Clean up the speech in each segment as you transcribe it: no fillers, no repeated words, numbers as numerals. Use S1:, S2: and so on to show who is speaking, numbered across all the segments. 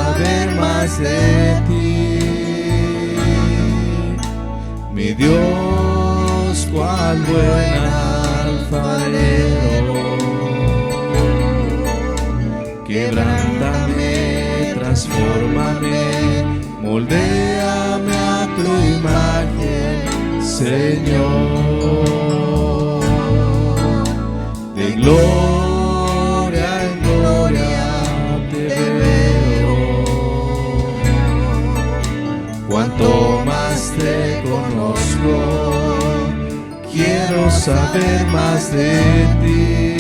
S1: saber más de ti. Mi Dios, cuál buen alfarero, quebrántame, transfórmame, moldéame a tu imagen, Señor. De gloria en gloria te veo, cuanto más te conozco, quiero saber más de ti.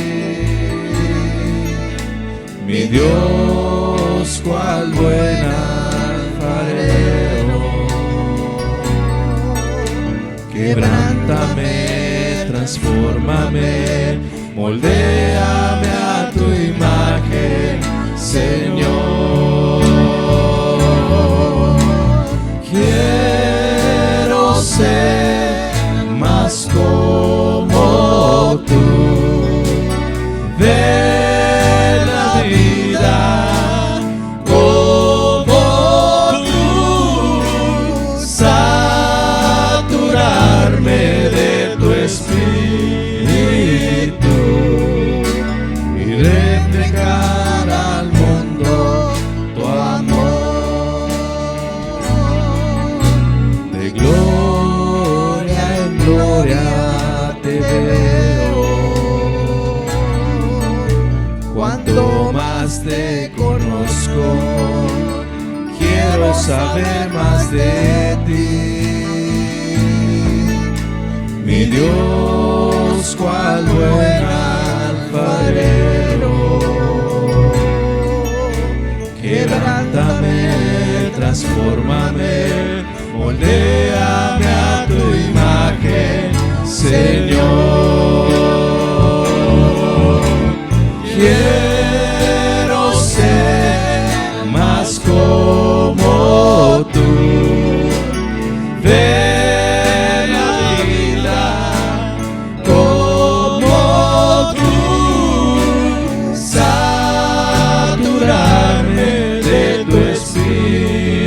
S1: Mi Dios, cuál buen alfarero, quebrántame, transfórmame, moldéame a tu imagen, Señor. Quiero ser más como tú, ver la vida como tú, saturarme de tu espíritu y reflejar al mundo tu amor. De gloria en gloria te veo, cuanto más te conozco, quiero saber más de ti. Mi Dios, cuál buen alfarero, quebrántame, transfórmame, moldéame a tu imagen, Señor. Quiero ser más como tú, ver la vida como tú, saturarme de tu espíritu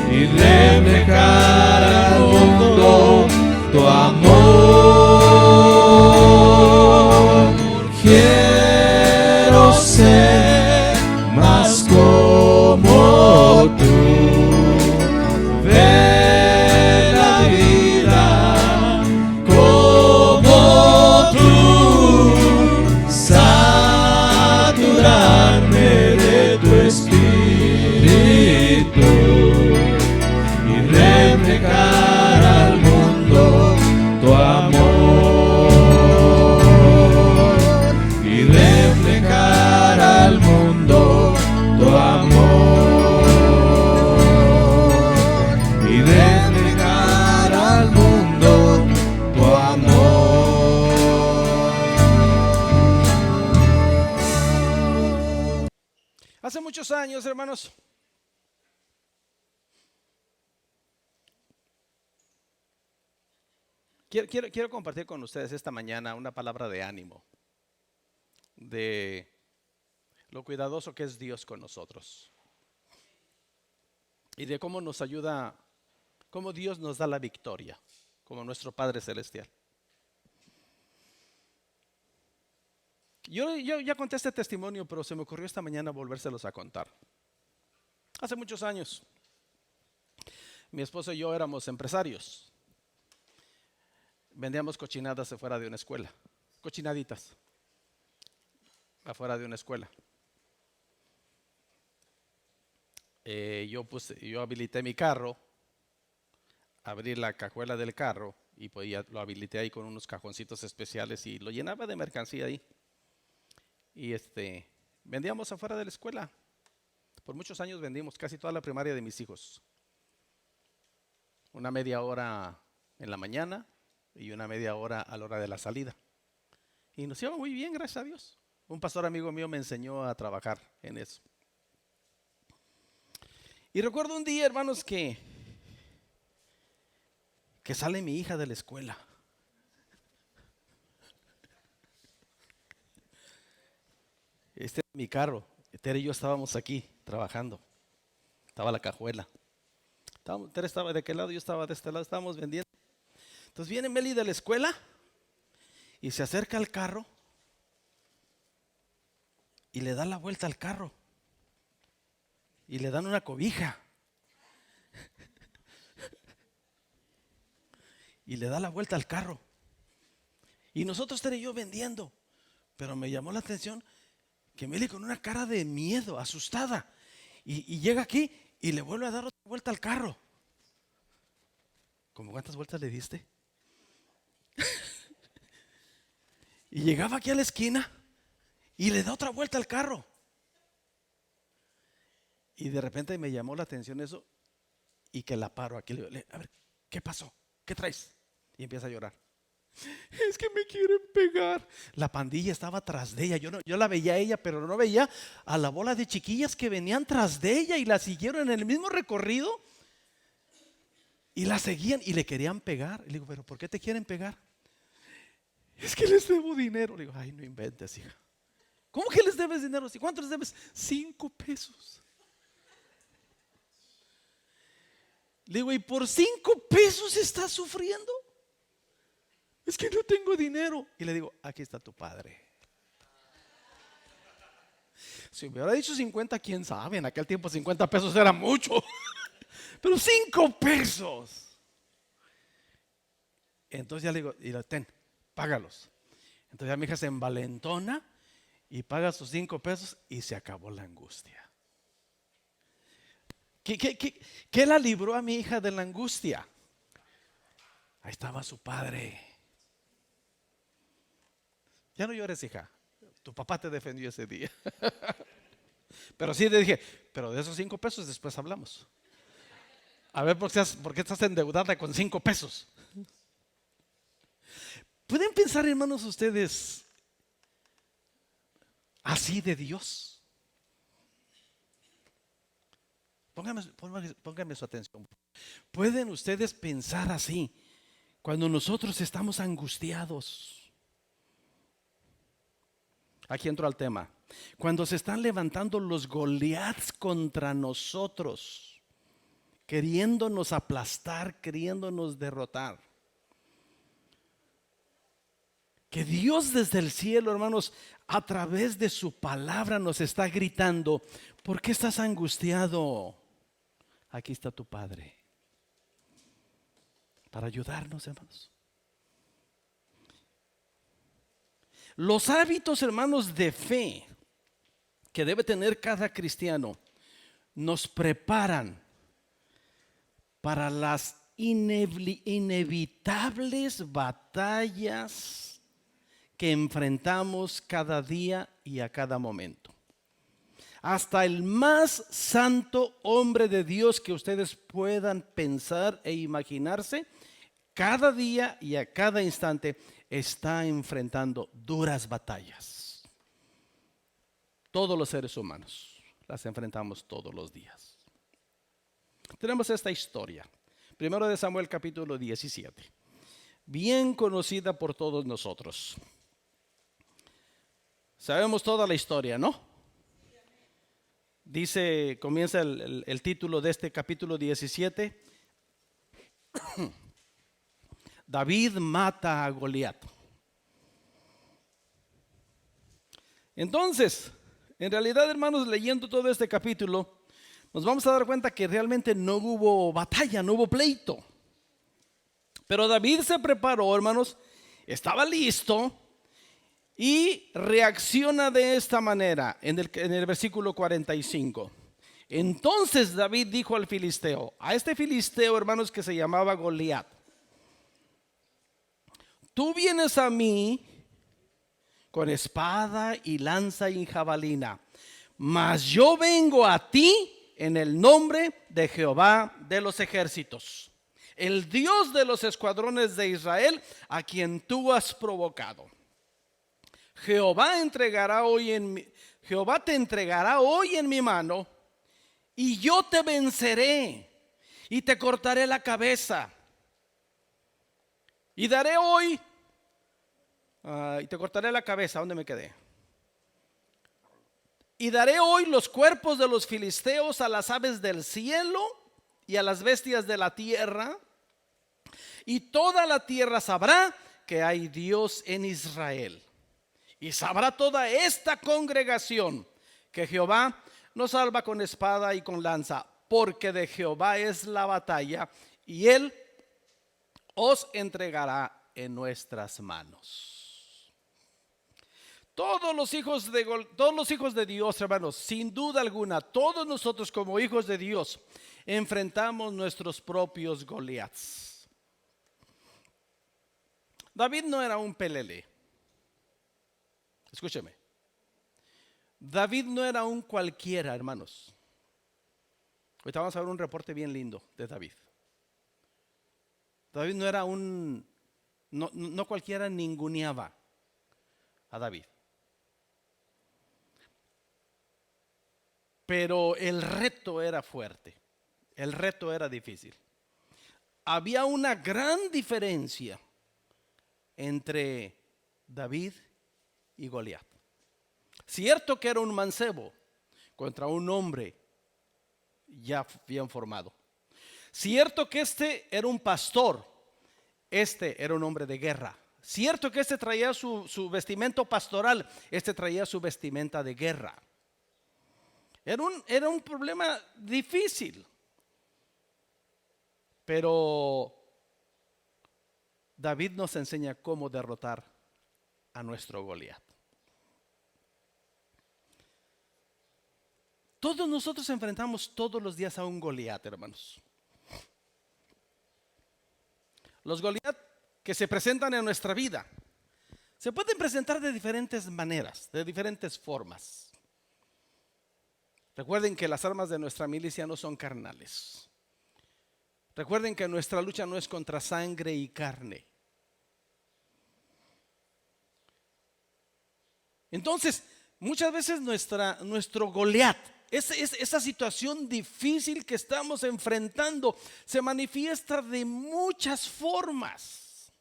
S1: y reflejar al mundo tu amor. Quiero ser más como tú, ver la vida como tú, saturarme de tu espíritu y reflejar al mundo tu amor. Y reflejar al mundo tu amor. Y reflejar al mundo tu amor.
S2: Hace muchos años, hermanos, quiero compartir con ustedes esta mañana una palabra de ánimo, de lo cuidadoso que es Dios con nosotros y de cómo nos ayuda, cómo Dios nos da la victoria, como nuestro Padre Celestial. Yo ya conté este testimonio, pero se me ocurrió esta mañana volvérselos a contar. Hace muchos años, mi esposo y yo éramos empresarios. Vendíamos cochinadas afuera de una escuela, cochinaditas afuera de una escuela. Yo habilité mi carro, abrí la cajuela del carro y pues ya lo habilité ahí con unos cajoncitos especiales y lo llenaba de mercancía ahí. Y vendíamos afuera de la escuela. Por muchos años vendimos casi toda la primaria de mis hijos. Una media hora en la mañana y una media hora a la hora de la salida. Y nos iba muy bien, gracias a Dios. Un pastor amigo mío me enseñó a trabajar en eso. Y recuerdo un día, hermanos, que sale mi hija de la escuela. Este es mi carro. Tere y yo estábamos aquí trabajando. Estaba la cajuela. Tere estaba de aquel lado, yo estaba de este lado, estábamos vendiendo. Entonces viene Meli de la escuela y se acerca al carro y le da la vuelta al carro y le dan una cobija y le da la vuelta al carro y nosotros Tere y yo vendiendo, pero me llamó la atención que Meli con una cara de miedo, asustada, y llega aquí y le vuelve a dar otra vuelta al carro. ¿Cómo cuántas vueltas le diste? Y llegaba aquí a la esquina y le da otra vuelta al carro. Y de repente me llamó la atención eso y que la paro aquí. Le digo, a ver, ¿qué pasó? ¿Qué traes? Y empieza a llorar. Es que me quieren pegar. La pandilla estaba tras de ella. Yo la veía a ella, pero no veía a la bola de chiquillas que venían tras de ella y la siguieron en el mismo recorrido. Y la seguían y le querían pegar. Y le digo, ¿pero por qué te quieren pegar? Es que les debo dinero. Le digo, ay, no inventes, hija. ¿Cómo que les debes dinero? ¿Cuánto les debes? 5 pesos. Le digo, ¿y por 5 pesos estás sufriendo? Es que no tengo dinero. Y le digo, aquí está tu padre. Si me hubiera dicho 50, quién sabe. En aquel tiempo 50 pesos era mucho. Pero 5 pesos. Entonces ya le digo, y ten, págalos. Entonces ya mi hija se envalentona y paga sus 5 pesos y se acabó la angustia. ¿Qué la libró a mi hija de la angustia? Ahí estaba su padre. Ya no llores, hija. Tu papá te defendió ese día. Pero sí le dije, pero de esos 5 pesos después hablamos. A ver, ¿por qué estás endeudada con 5 pesos? ¿Pueden pensar, hermanos, ustedes así de Dios? Pónganme su atención. ¿Pueden ustedes pensar así cuando nosotros estamos angustiados? Aquí entro al tema. Cuando se están levantando los Goliaths contra nosotros, queriéndonos aplastar, queriéndonos derrotar. Que Dios desde el cielo, hermanos, a través de su palabra nos está gritando, ¿por qué estás angustiado? Aquí está tu Padre para ayudarnos, hermanos. Los hábitos, hermanos, de fe que debe tener cada cristiano nos preparan para las inevitables batallas que enfrentamos cada día y a cada momento. Hasta el más santo hombre de Dios que ustedes puedan pensar e imaginarse, cada día y a cada instante está enfrentando duras batallas. Todos los seres humanos las enfrentamos todos los días. Tenemos esta historia, 1 de Samuel capítulo 17, bien conocida por todos nosotros. Sabemos toda la historia, ¿no? Dice, comienza el título de este capítulo 17. David mata a Goliat. Entonces, en realidad, hermanos, leyendo todo este capítulo, nos vamos a dar cuenta que realmente no hubo batalla, no hubo pleito. Pero David se preparó, hermanos, estaba listo y reacciona de esta manera en el versículo 45. Entonces David dijo al filisteo, a este filisteo, hermanos, que se llamaba Goliat: tú vienes a mí con espada y lanza y jabalina, mas yo vengo a ti en el nombre de Jehová de los ejércitos, el Dios de los escuadrones de Israel, a quien tú has provocado. Jehová te entregará hoy en mi mano, y yo te venceré y te cortaré la cabeza. Y daré hoy, y te cortaré la cabeza. ¿Dónde me quedé? Y daré hoy los cuerpos de los filisteos a las aves del cielo y a las bestias de la tierra, y toda la tierra sabrá que hay Dios en Israel. Y sabrá toda esta congregación que Jehová no salva con espada y con lanza, porque de Jehová es la batalla, y él os entregará en nuestras manos. Todos los hijos de Dios, hermanos, sin duda alguna, todos nosotros como hijos de Dios enfrentamos nuestros propios Goliaths. David no era un pelele. Escúcheme. David no era un cualquiera, hermanos. Ahorita vamos a ver un reporte bien lindo de David. David no era no cualquiera ninguneaba a David. Pero el reto era fuerte, el reto era difícil. Había una gran diferencia entre David y Goliat. Cierto que era un mancebo contra un hombre ya bien formado. Cierto que este era un pastor, este era un hombre de guerra. Cierto que este traía su vestimenta pastoral, este traía su vestimenta de guerra. Era un problema difícil. Pero David nos enseña cómo derrotar a nuestro Goliat. Todos nosotros enfrentamos todos los días a un Goliat, hermanos. Los Goliat que se presentan en nuestra vida se pueden presentar de diferentes maneras, de diferentes formas. Recuerden que las armas de nuestra milicia no son carnales. Recuerden que nuestra lucha no es contra sangre y carne. Entonces, muchas veces nuestro Goliat, esa situación difícil que estamos enfrentando, se manifiesta de muchas formas.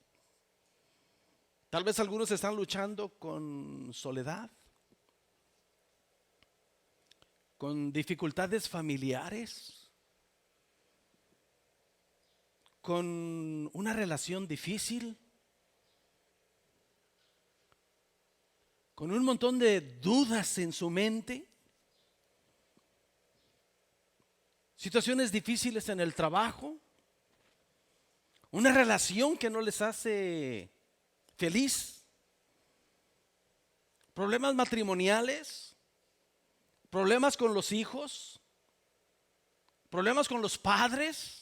S2: Tal vez algunos están luchando con soledad, con dificultades familiares, con una relación difícil, con un montón de dudas en su mente, situaciones difíciles en el trabajo, una relación que no les hace feliz, problemas matrimoniales, problemas con los hijos, problemas con los padres,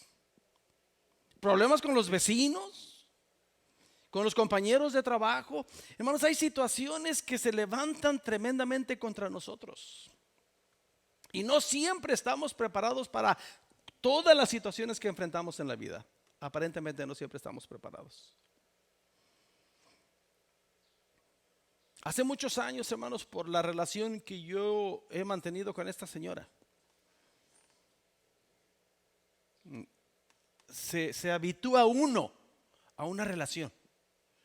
S2: problemas con los vecinos, con los compañeros de trabajo. Hermanos, hay situaciones que se levantan tremendamente contra nosotros. Y no siempre estamos preparados para todas las situaciones que enfrentamos en la vida. Aparentemente no siempre estamos preparados. Hace muchos años, hermanos, por la relación que yo he mantenido con esta señora, se habitúa uno a una relación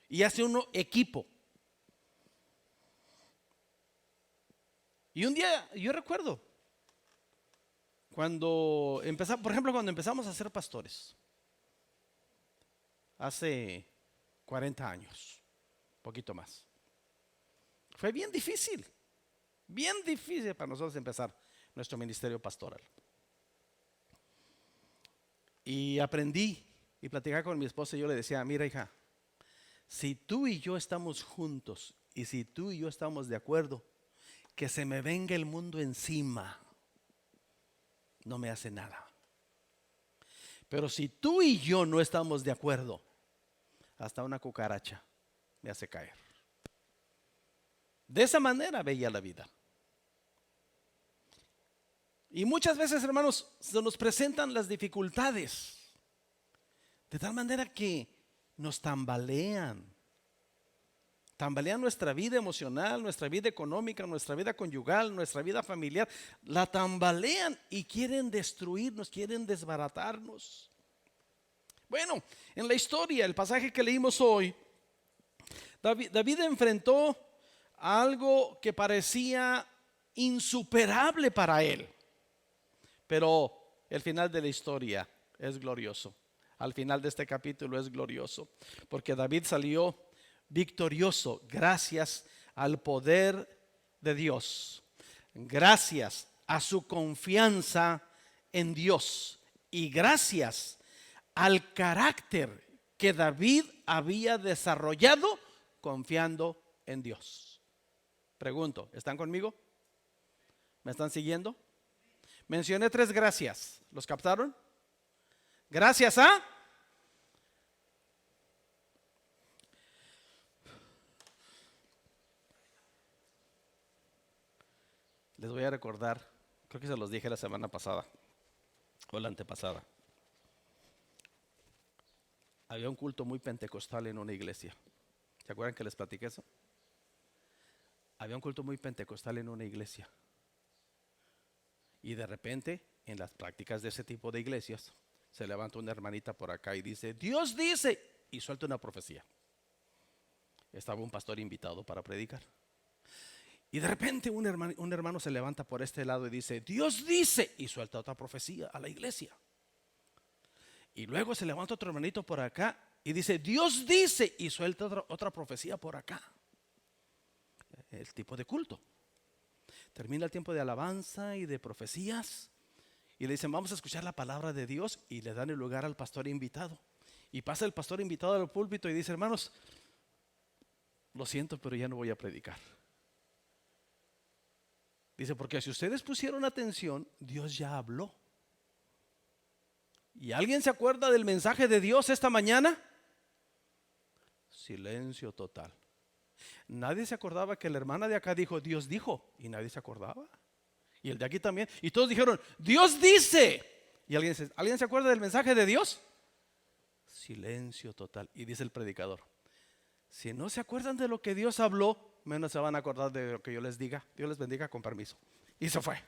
S2: y hace uno equipo. Y un día yo recuerdo cuando empezamos, por ejemplo, cuando empezamos a ser pastores, hace 40 años, poquito más. Fue bien difícil para nosotros empezar nuestro ministerio pastoral. Y aprendí y platicaba con mi esposa y yo le decía, mira hija, si tú y yo estamos juntos y si tú y yo estamos de acuerdo, que se me venga el mundo encima, no me hace nada. Pero si tú y yo no estamos de acuerdo, hasta una cucaracha me hace caer. De esa manera veía la vida. Y muchas veces, hermanos, se nos presentan las dificultades de tal manera que nos tambalean nuestra vida emocional, nuestra vida económica, nuestra vida conyugal, nuestra vida familiar. La tambalean y quieren destruirnos, quieren desbaratarnos. Bueno, en la historia, el pasaje que leímos hoy, David enfrentó algo que parecía insuperable para él. Pero el final de la historia es glorioso. Al final de este capítulo es glorioso, porque David salió victorioso gracias al poder de Dios, gracias a su confianza en Dios y gracias al carácter que David había desarrollado confiando en Dios. Pregunto, ¿están conmigo? ¿Me están siguiendo? Mencioné 3 gracias. ¿Los captaron? Gracias a les voy a recordar, creo que se los dije la semana pasada o la antepasada. Había un culto muy pentecostal en una iglesia. ¿Se acuerdan que les platiqué eso? Había un culto muy pentecostal en una iglesia. Y de repente, en las prácticas de ese tipo de iglesias, se levanta una hermanita por acá y dice, Dios dice, y suelta una profecía. Estaba un pastor invitado para predicar. Y de repente un hermano se levanta por este lado y dice, Dios dice, y suelta otra profecía a la iglesia. Y luego se levanta otro hermanito por acá y dice, Dios dice, y suelta otra profecía por acá. El tipo de culto. Termina el tiempo de alabanza y de profecías y le dicen, vamos a escuchar la palabra de Dios, y le dan el lugar al pastor invitado. Y pasa el pastor invitado al púlpito y dice, hermanos, lo siento, pero ya no voy a predicar. Dice, porque si ustedes pusieron atención, Dios ya habló. ¿Y alguien se acuerda del mensaje de Dios esta mañana? Silencio total. Nadie se acordaba que la hermana de acá dijo, Dios dijo, y nadie se acordaba. Y el de aquí también. Y todos dijeron, Dios dice. Y alguien se acuerda del mensaje de Dios? Silencio total. Y dice el predicador, si no se acuerdan de lo que Dios habló, menos se van a acordar de lo que yo les diga. Dios les bendiga, con permiso. Y se fue.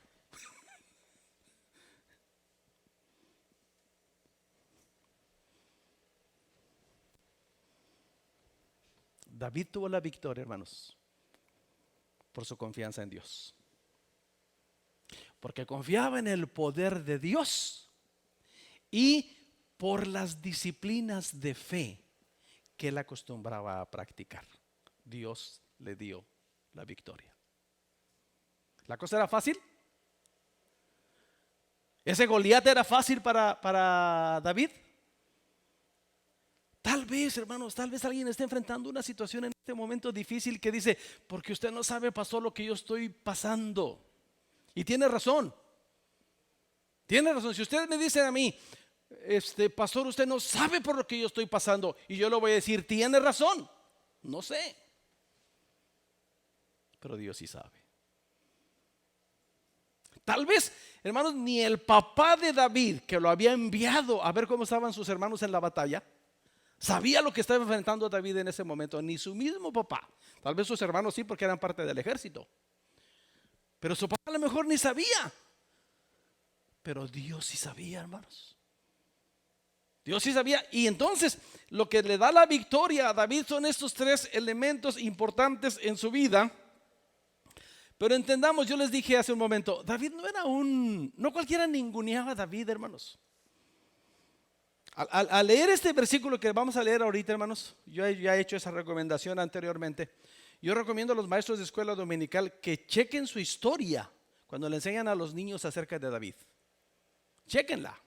S2: David tuvo la victoria, hermanos, por su confianza en Dios. Porque confiaba en el poder de Dios y por las disciplinas de fe que él acostumbraba a practicar. Dios le dio la victoria. ¿La cosa era fácil? ¿Ese Goliat era fácil para David? Tal vez, hermanos, tal vez alguien esté enfrentando una situación en este momento difícil que dice, porque usted no sabe, pastor, lo que yo estoy pasando. Y tiene razón. Tiene razón. Si ustedes me dicen a mí, pastor, usted no sabe por lo que yo estoy pasando, y yo le voy a decir, tiene razón. No sé. Pero Dios sí sabe. Tal vez, hermanos, ni el papá de David, que lo había enviado a ver cómo estaban sus hermanos en la batalla, sabía lo que estaba enfrentando a David en ese momento, ni su mismo papá. Tal vez sus hermanos sí, porque eran parte del ejército. Pero su papá a lo mejor ni sabía. Pero Dios sí sabía, hermanos. Dios sí sabía. Y entonces lo que le da la victoria a David son estos 3 elementos importantes en su vida. Pero entendamos, yo les dije hace un momento, David no era no cualquiera ninguneaba a David, hermanos. Al leer este versículo que vamos a leer ahorita, hermanos, yo ya he hecho esa recomendación anteriormente. Yo recomiendo a los maestros de escuela dominical que chequen su historia cuando le enseñan a los niños acerca de David. Chequenla.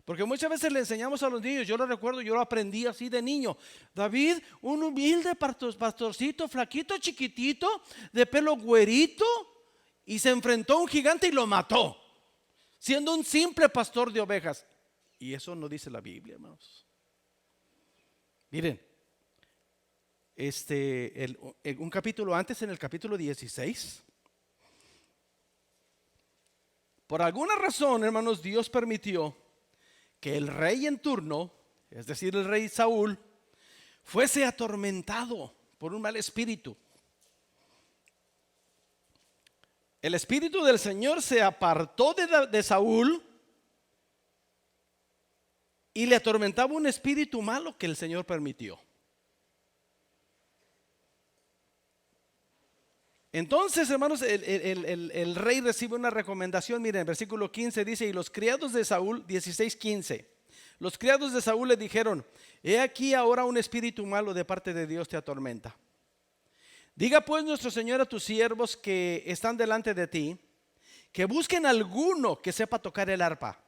S2: Porque muchas veces le enseñamos a los niños, yo lo recuerdo, yo lo aprendí así de niño. David, un humilde pastorcito, flaquito, chiquitito, de pelo güerito, y se enfrentó a un gigante y lo mató, siendo un simple pastor de ovejas. Y eso no dice la Biblia, hermanos. Miren, un capítulo antes, en el capítulo 16, por alguna razón, hermanos, Dios permitió que el rey en turno, es decir, el rey Saúl, fuese atormentado por un mal espíritu. El espíritu del Señor se apartó de Saúl y le atormentaba un espíritu malo que el Señor permitió. Entonces, hermanos, el rey recibe una recomendación. Miren, el versículo 15 dice: y los criados de Saúl, 16:15, los criados de Saúl le dijeron: he aquí ahora un espíritu malo de parte de Dios te atormenta. Diga pues nuestro Señor a tus siervos que están delante de ti, que busquen alguno que sepa tocar el arpa,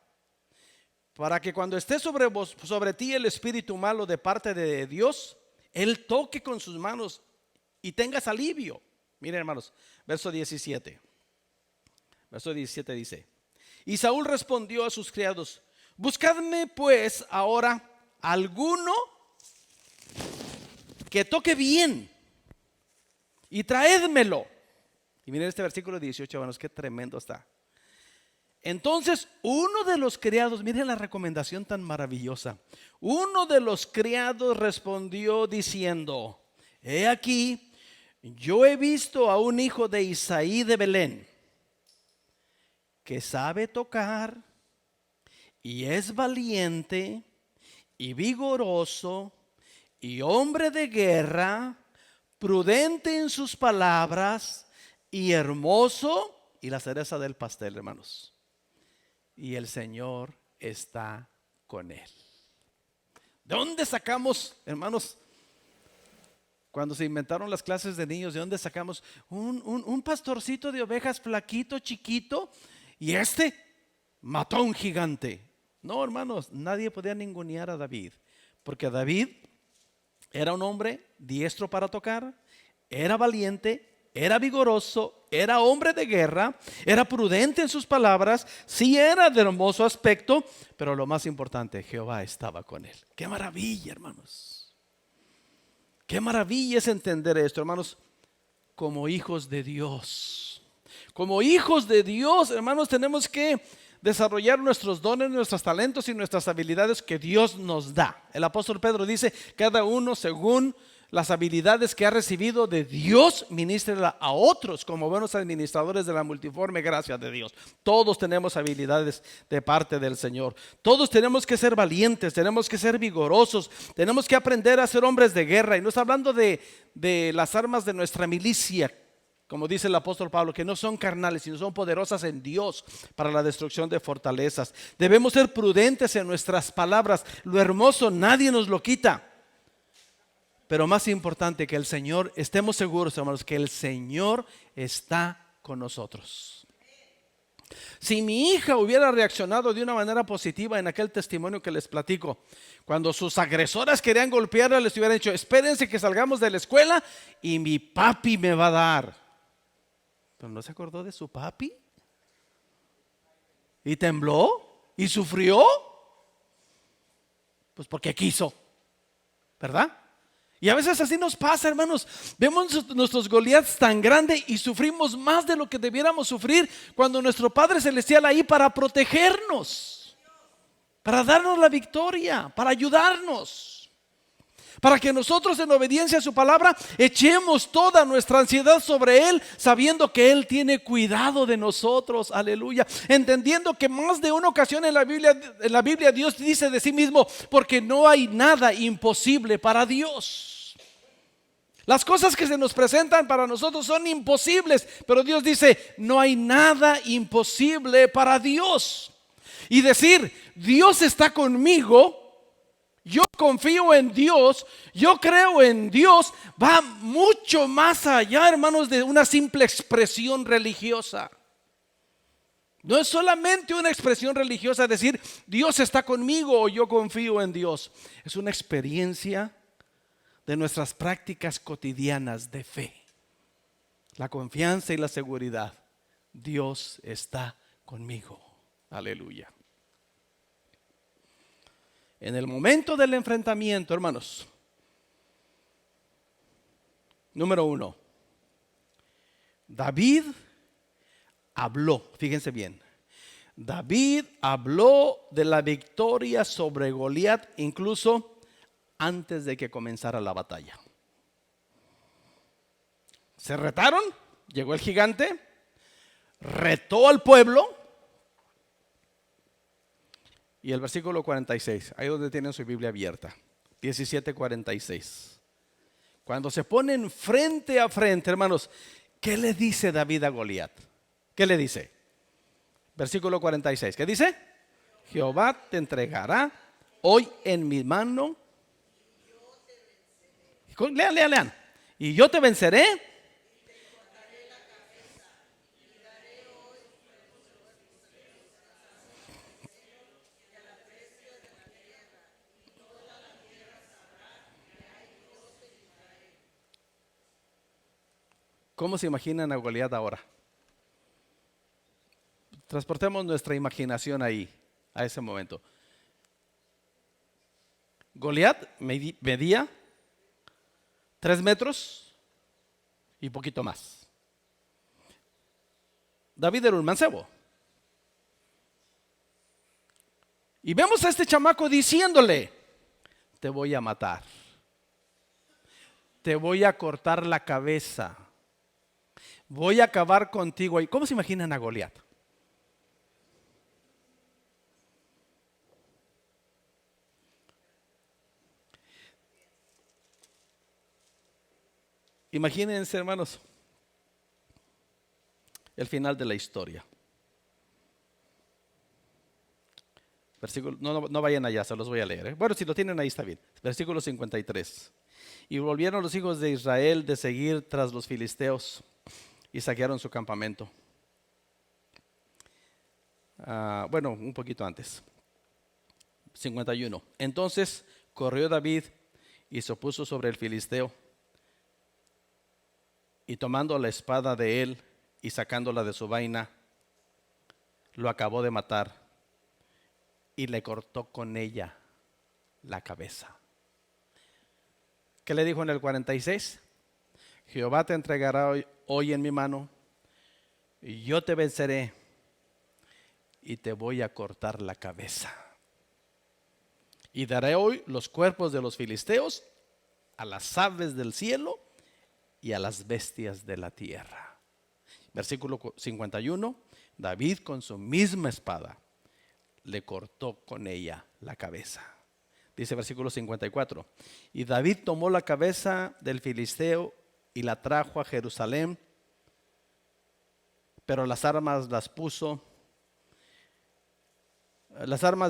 S2: para que cuando esté sobre ti el espíritu malo de parte de Dios, él toque con sus manos y tengas alivio. Miren, hermanos, verso 17. Verso 17 dice: y Saúl respondió a sus criados: buscadme pues ahora alguno que toque bien y traédmelo. Y miren este versículo 18, hermanos, qué tremendo está. Entonces uno de los criados, miren la recomendación tan maravillosa. Uno de los criados respondió diciendo: he aquí, yo he visto a un hijo de Isaí de Belén, que sabe tocar y es valiente y vigoroso y hombre de guerra, prudente en sus palabras y hermoso. Y la cereza del pastel, hermanos: y el Señor está con él. ¿De dónde sacamos, hermanos, cuando se inventaron las clases de niños, de dónde sacamos un pastorcito de ovejas flaquito, chiquito, y mató a un gigante? No, hermanos, nadie podía ningunear a David, porque David era un hombre diestro para tocar, era valiente, era vigoroso, era hombre de guerra, era prudente en sus palabras, sí era de hermoso aspecto, pero lo más importante, Jehová estaba con él. ¡Qué maravilla, hermanos! ¡Qué maravilla es entender esto, hermanos! Como hijos de Dios, hermanos, tenemos que desarrollar nuestros dones, nuestros talentos y nuestras habilidades que Dios nos da. El apóstol Pedro dice: cada uno según las habilidades que ha recibido de Dios, ministrela a otros como buenos administradores de la multiforme gracia de Dios. Todos tenemos habilidades de parte del Señor. Todos tenemos que ser valientes, tenemos que ser vigorosos, tenemos que aprender a ser hombres de guerra. Y no está hablando de las armas de nuestra milicia, como dice el apóstol Pablo, que no son carnales, sino son poderosas en Dios para la destrucción de fortalezas. Debemos ser prudentes en nuestras palabras. Lo hermoso nadie nos lo quita. Pero más importante, que el Señor, estemos seguros, hermanos, que el Señor está con nosotros. Si mi hija hubiera reaccionado de una manera positiva en aquel testimonio que les platico, cuando sus agresoras querían golpearla, les hubiera dicho: espérense que salgamos de la escuela y mi papi me va a dar. Pero no se acordó de su papi y tembló y sufrió, pues porque quiso, ¿verdad? Y a veces así nos pasa, hermanos. Vemos nuestros Goliaths tan grandes y sufrimos más de lo que debiéramos sufrir, cuando nuestro Padre Celestial ahí para protegernos, para darnos la victoria, para ayudarnos, para que nosotros en obediencia a su palabra echemos toda nuestra ansiedad sobre Él, sabiendo que Él tiene cuidado de nosotros. Aleluya. Entendiendo que más de una ocasión en la Biblia Dios dice de sí mismo: porque no hay nada imposible para Dios. Las cosas que se nos presentan para nosotros son imposibles, pero Dios dice: no hay nada imposible para Dios. Y decir: Dios está conmigo, yo confío en Dios, yo creo en Dios, va mucho más allá, hermanos, de una simple expresión religiosa. No es solamente una expresión religiosa decir: Dios está conmigo o yo confío en Dios. Es una experiencia de nuestras prácticas cotidianas de fe. La confianza y la seguridad: Dios está conmigo. Aleluya. En el momento del enfrentamiento, hermanos, número 1, David habló. Fíjense bien, David habló de la victoria sobre Goliat incluso antes de que comenzara la batalla. Se retaron, llegó el gigante, retó al pueblo. Y el versículo 46, ahí donde tienen su Biblia abierta, 17:46. Cuando se ponen frente a frente, hermanos, ¿Qué le dice David a Goliat? ¿Qué le dice? Versículo 46. ¿Qué dice? Jehová te entregará hoy en mi mano. Lean, lean, lean. Y yo te venceré. ¿Cómo se imaginan a Goliat ahora? Transportemos nuestra imaginación ahí, a ese momento. Goliat medía 3 metros y poquito más. David era un mancebo. Y vemos a este chamaco diciéndole: te voy a matar, te voy a cortar la cabeza, voy a acabar contigo. ¿Y cómo se imaginan a Goliat? Imagínense, hermanos, el final de la historia. Versículo, no vayan allá, se los voy a leer. Bueno, si lo tienen ahí está bien. Versículo 53. Y volvieron los hijos de Israel de seguir tras los filisteos y saquearon su campamento. Bueno, un poquito antes. 51. Entonces corrió David y se puso sobre el filisteo, y tomando la espada de él y sacándola de su vaina, lo acabó de matar y le cortó con ella la cabeza. ¿Qué le dijo en el 46? Jehová te entregará hoy en mi mano, y yo te venceré y te voy a cortar la cabeza. Y daré hoy los cuerpos de los filisteos a las aves del cielo y a las bestias de la tierra. Versículo 51. David con su misma espada le cortó con ella la cabeza. Dice versículo 54. Y David tomó la cabeza del filisteo y la trajo a Jerusalén, pero las armas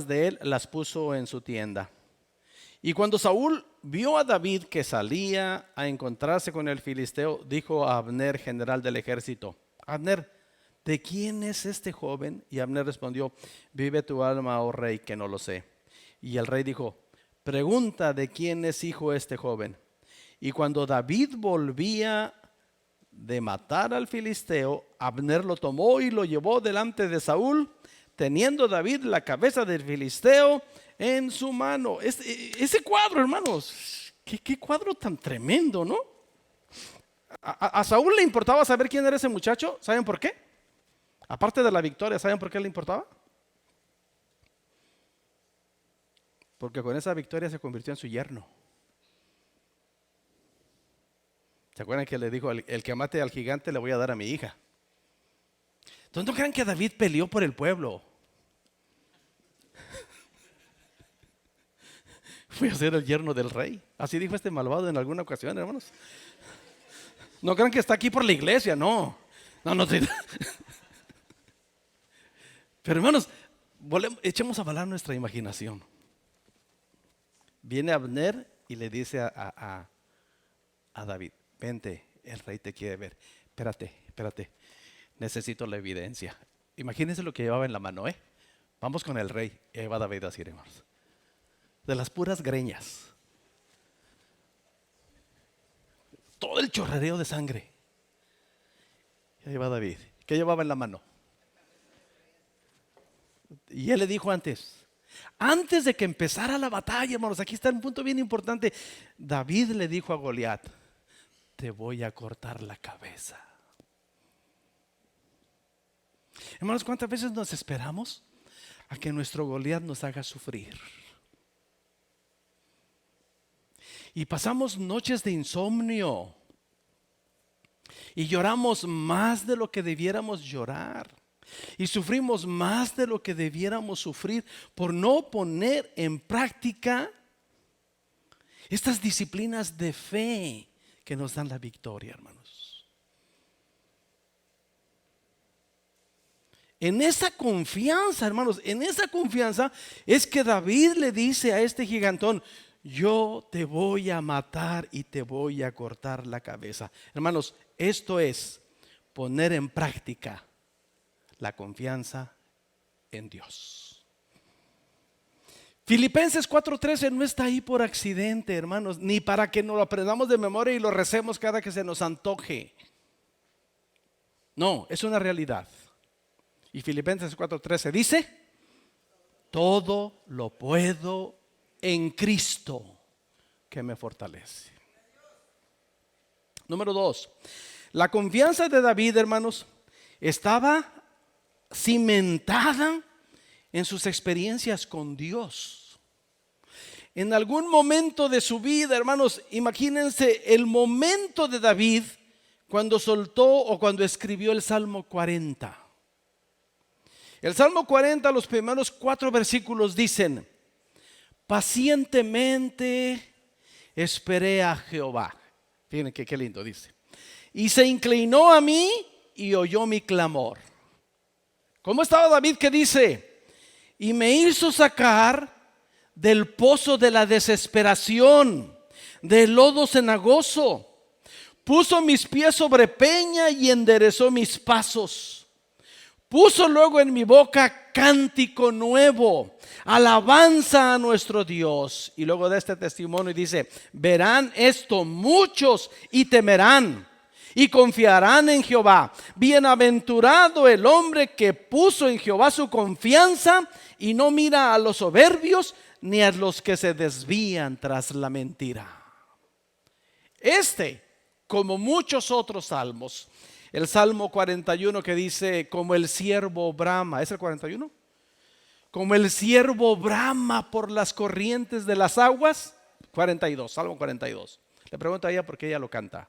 S2: de él las puso en su tienda. Y cuando Saúl vio a David que salía a encontrarse con el filisteo, dijo a Abner, general del ejército: Abner, ¿de quién es este joven? Y Abner respondió: vive tu alma, oh rey, que no lo sé. Y el rey dijo: pregunta de quién es hijo este joven. Y cuando David volvía de matar al filisteo, Abner lo tomó y lo llevó delante de Saúl, teniendo David la cabeza del filisteo en su mano. Ese cuadro, hermanos, qué cuadro tan tremendo, ¿no? A Saúl le importaba saber quién era ese muchacho. ¿Saben por qué? Aparte de la victoria, ¿saben por qué le importaba? Porque con esa victoria se convirtió en su yerno. ¿Se acuerdan que le dijo: el que mate al gigante le voy a dar a mi hija? Entonces no crean que David peleó por el pueblo. Fui a ser el yerno del rey. Así dijo este malvado en alguna ocasión, hermanos. No crean que está aquí por la iglesia, no. No. Pero hermanos, echemos a volar nuestra imaginación. Viene Abner y le dice a David: vente, el rey te quiere ver. Espérate, necesito la evidencia. Imagínense lo que llevaba en la mano, Vamos con el rey. Y ahí va David así, hermanos, de las puras greñas, todo el chorrereo de sangre. Y ahí va David. ¿Qué llevaba en la mano? Y él le dijo antes de que empezara la batalla, hermanos, aquí está un punto bien importante. David le dijo a Goliat: te voy a cortar la cabeza. Hermanos, ¿cuántas veces nos esperamos a que nuestro Goliat nos haga sufrir? Y pasamos noches de insomnio y lloramos más de lo que debiéramos llorar, y sufrimos más de lo que debiéramos sufrir por no poner en práctica estas disciplinas de fe que nos dan la victoria, hermanos. En esa confianza, hermanos, en esa confianza es que David le dice a este gigantón: yo te voy a matar y te voy a cortar la cabeza. Hermanos, esto es poner en práctica la confianza en Dios. Filipenses 4:13 no está ahí por accidente, hermanos, ni para que nos lo aprendamos de memoria y lo recemos cada que se nos antoje. No, es una realidad. Y Filipenses 4:13 dice: todo lo puedo en Cristo que me fortalece. Número 2, la confianza de David, hermanos, estaba cimentada en sus experiencias con Dios. En algún momento de su vida, hermanos, imagínense el momento de David cuando soltó o cuando escribió el Salmo 40. El Salmo 40, los primeros 4 versículos dicen: pacientemente esperé a Jehová. Fíjense qué lindo dice. Y se inclinó a mí y oyó mi clamor. ¿Cómo estaba David que dice? Y me hizo sacar del pozo de la desesperación, del lodo cenagoso. Puso mis pies sobre peña y enderezó mis pasos. Puso luego en mi boca cántico nuevo, alabanza a nuestro Dios. Y luego de este testimonio dice: verán esto muchos y temerán y confiarán en Jehová. Bienaventurado el hombre que puso en Jehová su confianza y no mira a los soberbios ni a los que se desvían tras la mentira. Como muchos otros salmos, el Salmo 41 que dice: como el siervo brama, ¿es el 41? Como el siervo brama por las corrientes de las aguas. 42, Salmo 42. Le pregunto a ella porque ella lo canta.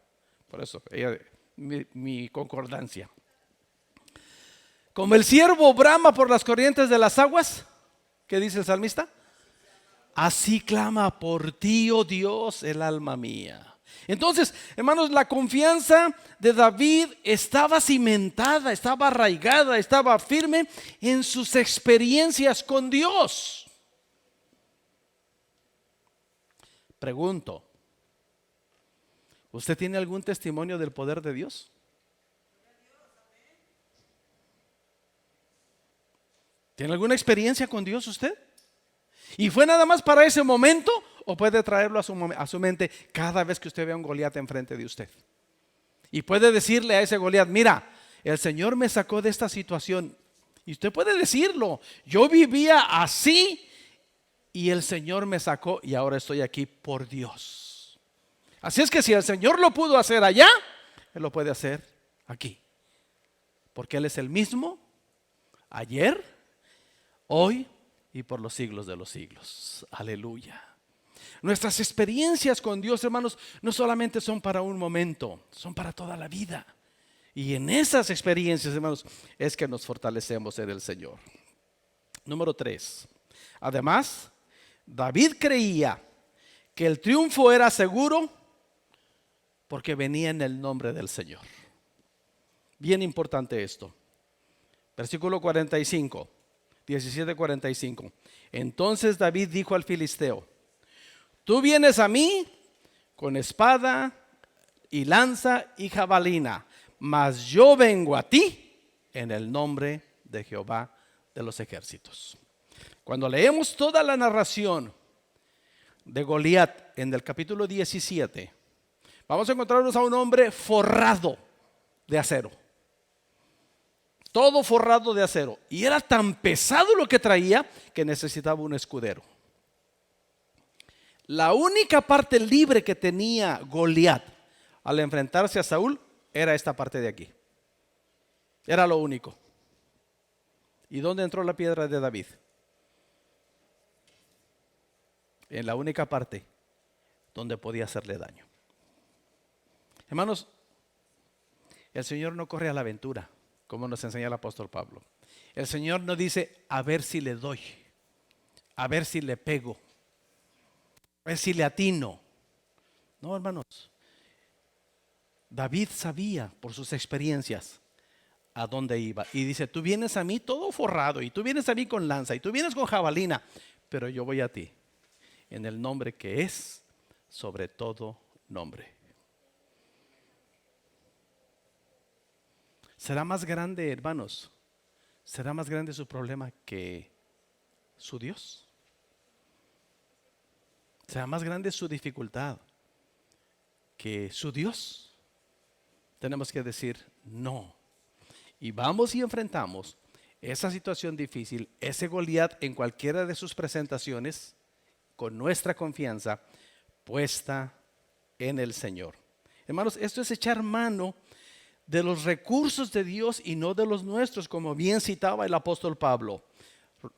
S2: Por eso, ella, mi concordancia. Como el siervo brama por las corrientes de las aguas, ¿qué dice el salmista? Así clama por ti, oh Dios, el alma mía. Entonces, hermanos, la confianza de David estaba cimentada, estaba arraigada, estaba firme en sus experiencias con Dios. Pregunto, ¿usted tiene algún testimonio del poder de Dios? ¿Tiene alguna experiencia con Dios usted? ¿Y fue nada más para ese momento o puede traerlo a su mente cada vez que usted vea un Goliat enfrente de usted? Y puede decirle a ese Goliat: mira, el Señor me sacó de esta situación. Y usted puede decirlo: yo vivía así y el Señor me sacó y ahora estoy aquí por Dios. Así es que si el Señor lo pudo hacer allá, Él lo puede hacer aquí. Porque Él es el mismo ayer, hoy y por los siglos de los siglos. Aleluya. Nuestras experiencias con Dios, hermanos, no solamente son para un momento, son para toda la vida. Y en esas experiencias, hermanos, es que nos fortalecemos en el Señor. Número 3. Además, David creía que el triunfo era seguro porque venía en el nombre del Señor. Bien importante esto. Versículo 45. 17:45. Entonces David dijo al filisteo: tú vienes a mí con espada y lanza y jabalina, mas yo vengo a ti en el nombre de Jehová de los ejércitos. Cuando leemos toda la narración de Goliat en el capítulo 17, vamos a encontrarnos a un hombre forrado de acero. Todo forrado de acero. Y era tan pesado lo que traía que necesitaba un escudero. La única parte libre que tenía Goliat al enfrentarse a Saúl era esta parte de aquí. Era lo único. ¿Y dónde entró la piedra de David? En la única parte donde podía hacerle daño. Hermanos, el Señor no corre a la aventura, como nos enseña el apóstol Pablo. El Señor no dice: a ver si le doy, a ver si le pego, a ver si le atino. No, hermanos. David sabía por sus experiencias: a dónde iba. Y dice, tú vienes a mí todo forrado, y tú vienes a mí con lanza, y tú vienes con jabalina, pero yo voy a ti en el nombre que es sobre todo nombre. ¿Será más grande, hermanos? ¿Será más grande su problema que su Dios? ¿Será más grande su dificultad que su Dios? Tenemos que decir no. Y vamos y enfrentamos esa situación difícil, ese Goliat en cualquiera de sus presentaciones, con nuestra confianza puesta en el Señor. Hermanos, esto es echar mano de los recursos de Dios y no de los nuestros, como bien citaba el apóstol Pablo.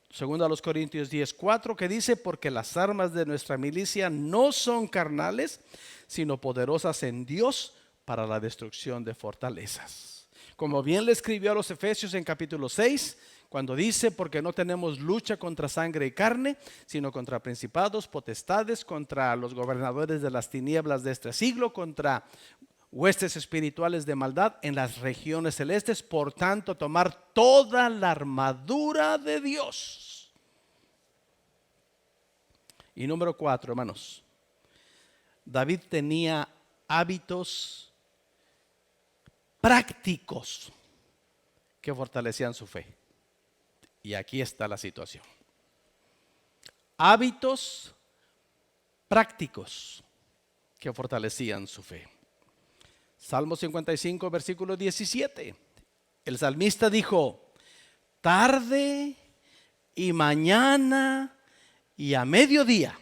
S2: Segundo a los Corintios 10:4, que dice, porque las armas de nuestra milicia no son carnales, sino poderosas en Dios para la destrucción de fortalezas. Como bien le escribió a los Efesios en capítulo 6, cuando dice, porque no tenemos lucha contra sangre y carne, sino contra principados, potestades, contra los gobernadores de las tinieblas de este siglo, contra huestes espirituales de maldad en las regiones celestes. Por tanto, tomar toda la armadura de Dios. Y número 4, hermanos, David tenía hábitos prácticos que fortalecían su fe. Y aquí está la situación. Hábitos prácticos que fortalecían su fe. Salmo 55, versículo 17. El salmista dijo, tarde y mañana y a mediodía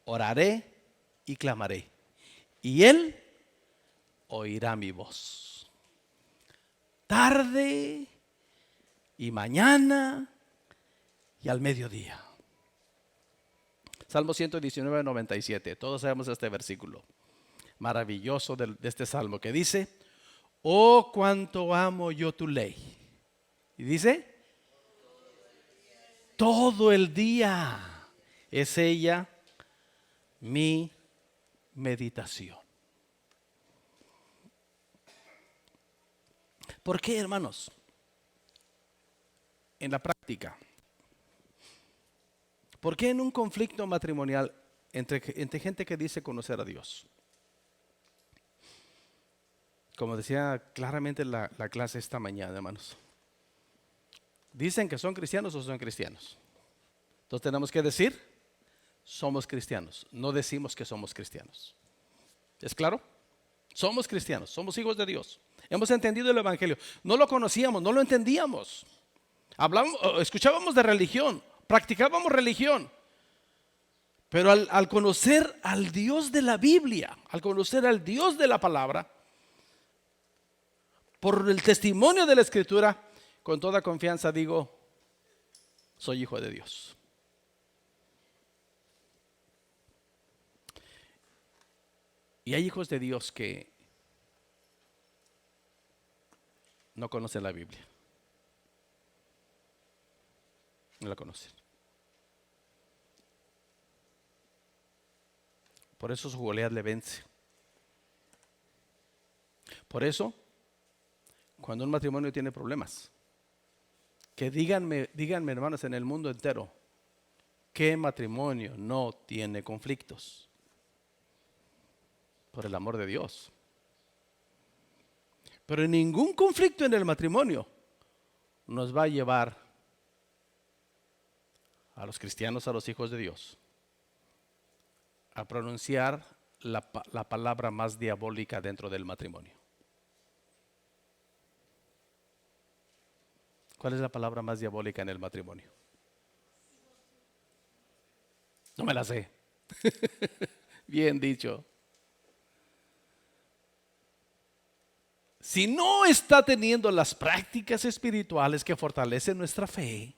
S2: oraré y clamaré, y Él oirá mi voz. Tarde y mañana y al mediodía. Salmo 119, 97. Todos sabemos este versículo maravilloso de este salmo que dice, oh, cuánto amo yo tu ley. Y dice, todo el día es ella mi meditación. ¿Por qué, hermanos? En la práctica. ¿Por qué en un conflicto matrimonial entre gente que dice conocer a Dios? Como decía claramente la clase esta mañana, hermanos. ¿Dicen que son cristianos o son cristianos? Entonces tenemos que decir, somos cristianos. No decimos que somos cristianos. ¿Es claro? Somos cristianos, somos hijos de Dios. Hemos entendido el Evangelio. No lo conocíamos, no lo entendíamos. Escuchábamos de religión, practicábamos religión. Pero al conocer al Dios de la Biblia, al conocer al Dios de la palabra, por el testimonio de la Escritura, con toda confianza digo, soy hijo de Dios. Y hay hijos de Dios que no conocen la Biblia. No la conocen. Por eso su Goliat le vence. Por eso, cuando un matrimonio tiene problemas, que díganme hermanos en el mundo entero, ¿qué matrimonio no tiene conflictos? Por el amor de Dios. Pero ningún conflicto en el matrimonio nos va a llevar a los cristianos, a los hijos de Dios, a pronunciar la palabra más diabólica dentro del matrimonio. ¿Cuál es la palabra más diabólica en el matrimonio? No me la sé. Bien dicho. Si no está teniendo las prácticas espirituales que fortalecen nuestra fe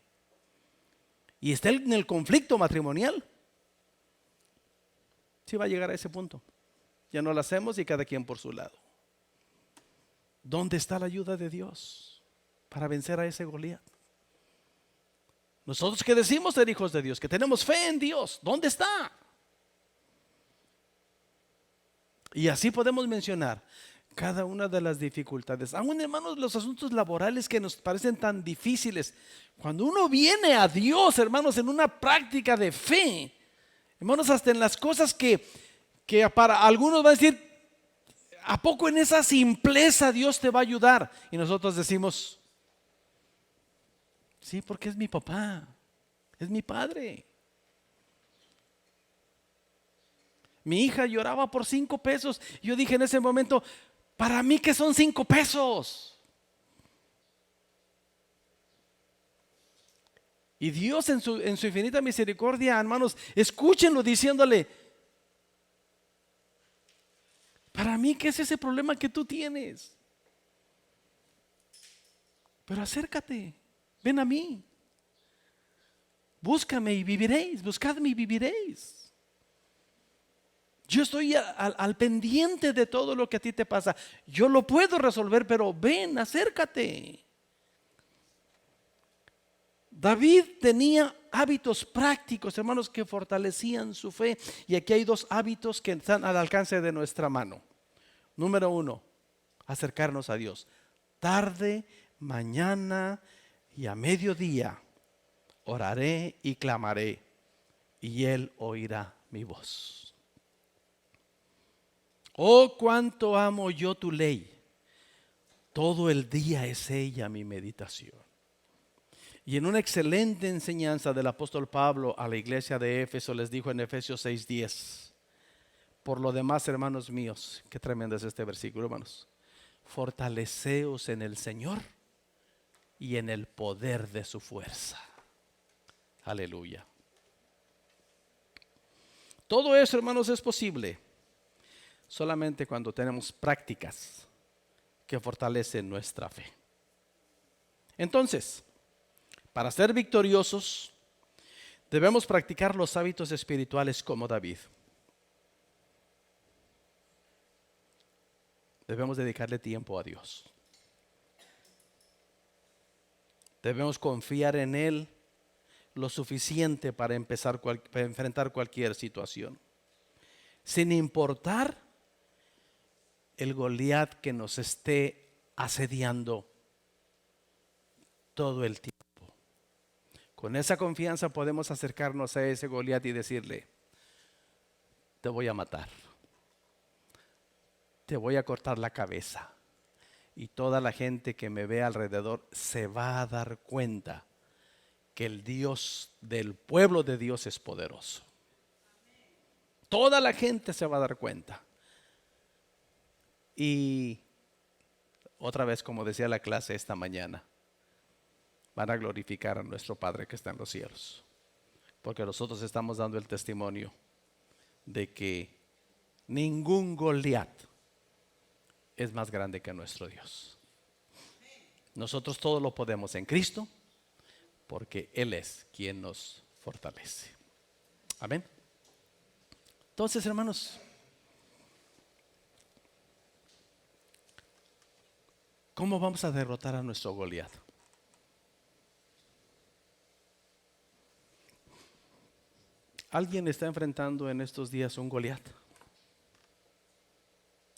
S2: y está en el conflicto matrimonial, sí va a llegar a ese punto. Ya no lo hacemos y cada quien por su lado. ¿Dónde está la ayuda de Dios para vencer a ese Goliat? Nosotros que decimos ser hijos de Dios, que tenemos fe en Dios, ¿dónde está? Y así podemos mencionar cada una de las dificultades. Aún, hermanos, los asuntos laborales que nos parecen tan difíciles. Cuando uno viene a Dios, hermanos, en una práctica de fe, hermanos, hasta en las cosas que para algunos van a decir, ¿a poco en esa simpleza Dios te va a ayudar? Y nosotros decimos, sí, porque es mi papá, es mi padre. Mi hija lloraba por 5 pesos. Yo dije en ese momento, ¿para mí qué son 5 pesos? Y Dios en su infinita misericordia, hermanos, escúchenlo diciéndole, ¿para mí qué es ese problema que tú tienes? Pero acércate, ven a mí. Búscame y viviréis, buscadme y viviréis. Yo estoy al pendiente de todo lo que a ti te pasa. Yo lo puedo resolver, pero ven, acércate. David tenía hábitos prácticos, hermanos, que fortalecían su fe. Y aquí hay 2 hábitos que están al alcance de nuestra mano. Número 1, acercarnos a Dios. Tarde, mañana y a mediodía oraré y clamaré, y Él oirá mi voz. Oh, cuánto amo yo tu ley. Todo el día es ella mi meditación. Y en una excelente enseñanza del apóstol Pablo a la iglesia de Éfeso les dijo en Efesios 6:10, por lo demás, hermanos míos, qué tremendo es este versículo, hermanos, fortaleceos en el Señor y en el poder de su fuerza. Aleluya. Todo eso, hermanos, es posible solamente cuando tenemos prácticas que fortalecen nuestra fe. Entonces, para ser victoriosos, debemos practicar los hábitos espirituales como David. Debemos dedicarle tiempo a Dios. Debemos confiar en Él lo suficiente para enfrentar cualquier situación, sin importar el Goliat que nos esté asediando todo el tiempo. Con esa confianza podemos acercarnos a ese Goliat y decirle, te voy a matar, te voy a cortar la cabeza, y toda la gente que me ve alrededor se va a dar cuenta que el Dios del pueblo de Dios es poderoso. Toda la gente se va a dar cuenta. Y otra vez, como decía la clase esta mañana, van a glorificar a nuestro Padre que está en los cielos, porque nosotros estamos dando el testimonio de que ningún Goliat es más grande que nuestro Dios. Nosotros todo lo podemos en Cristo, porque Él es quien nos fortalece. Amén. Entonces, hermanos, ¿cómo vamos a derrotar a nuestro Goliat? ¿Alguien está enfrentando en estos días un Goliat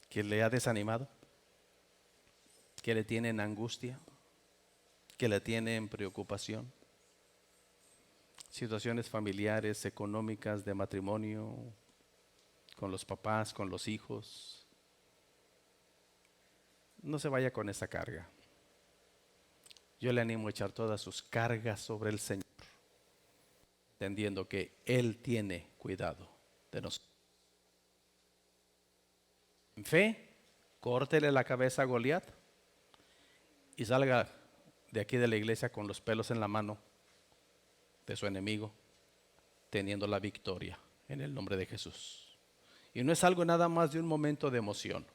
S2: que le ha desanimado, que le tiene en angustia, que le tiene en preocupación? Situaciones familiares, económicas, de matrimonio, con los papás, con los hijos. No se vaya con esa carga. Yo le animo a echar todas sus cargas sobre el Señor, entendiendo que Él tiene cuidado de nosotros. En fe, córtele la cabeza a Goliat y salga de aquí de la iglesia con los pelos en la mano de su enemigo, teniendo la victoria en el nombre de Jesús. Y no es algo nada más de un momento de emoción.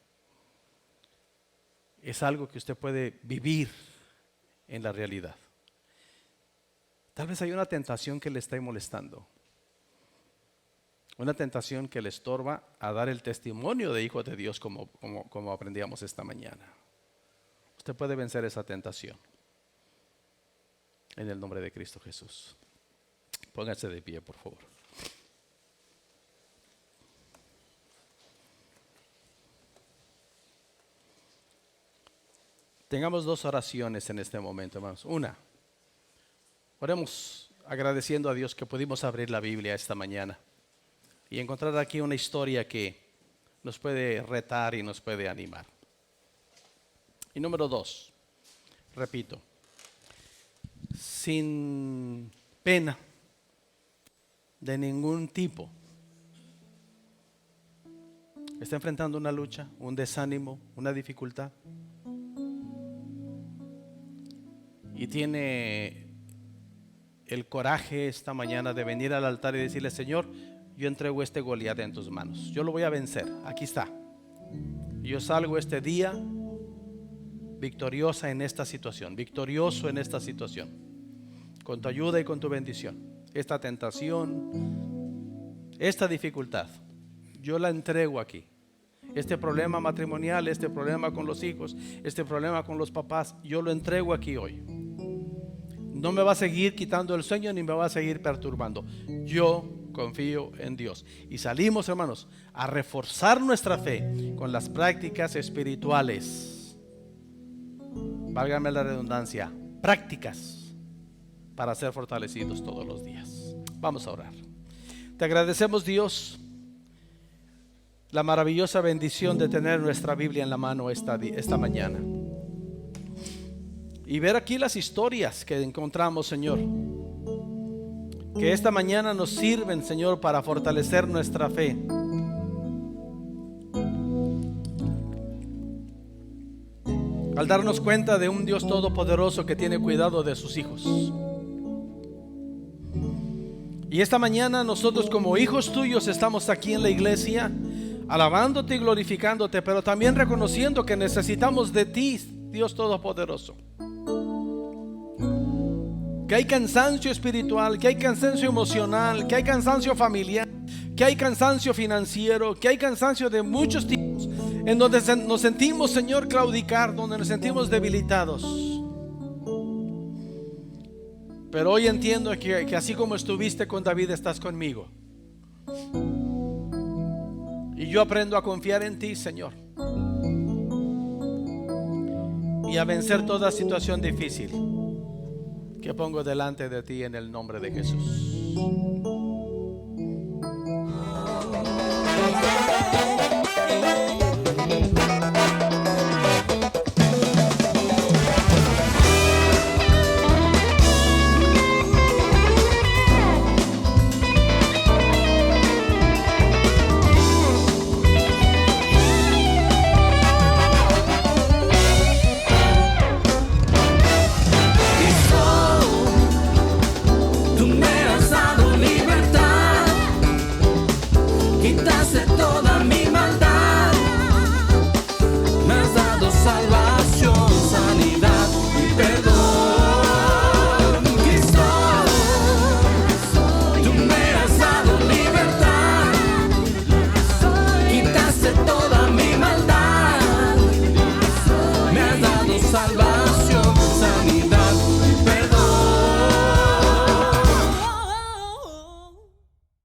S2: Es algo que usted puede vivir en la realidad. Tal vez hay una tentación que le está molestando. Una tentación que le estorba a dar el testimonio de hijo de Dios como aprendíamos esta mañana. Usted puede vencer esa tentación en el nombre de Cristo Jesús. Póngase de pie, por favor. Tengamos dos oraciones en este momento, hermanos. Una, oremos agradeciendo a Dios que pudimos abrir la Biblia esta mañana y encontrar aquí una historia que nos puede retar y nos puede animar. Y número dos, repito, sin pena de ningún tipo, está enfrentando una lucha, un desánimo, una dificultad, y tiene el coraje esta mañana de venir al altar y decirle: Señor, yo entrego este Goliat en tus manos, yo lo voy a vencer, aquí está. Yo salgo este día victoriosa en esta situación, victorioso en esta situación, con tu ayuda y con tu bendición. Esta tentación, esta dificultad, yo la entrego aquí. Este problema matrimonial, este problema con los hijos, este problema con los papás, yo lo entrego aquí hoy. No me va a seguir quitando el sueño ni me va a seguir perturbando. Yo confío en Dios. Y salimos, hermanos, a reforzar nuestra fe con las prácticas espirituales. Válgame la redundancia, prácticas para ser fortalecidos todos los días. Vamos a orar. Te agradecemos, Dios, la maravillosa bendición de tener nuestra Biblia en la mano esta mañana y ver aquí las historias que encontramos, Señor, que esta mañana nos sirven, Señor, para fortalecer nuestra fe. Al darnos cuenta de un Dios todopoderoso que tiene cuidado de sus hijos. Y esta mañana nosotros, como hijos tuyos, estamos aquí en la iglesia alabándote y glorificándote, pero también reconociendo que necesitamos de ti, Dios todopoderoso. Que hay cansancio espiritual, que hay cansancio emocional, que hay cansancio familiar, que hay cansancio financiero, que hay cansancio de muchos tipos, en donde nos sentimos, Señor, claudicar, donde nos sentimos debilitados. Pero hoy entiendo que así como estuviste con David, estás conmigo. Y yo aprendo a confiar en ti, Señor, y a vencer toda situación difícil que pongo delante de ti en el nombre de Jesús.
S3: Salvación, sanidad.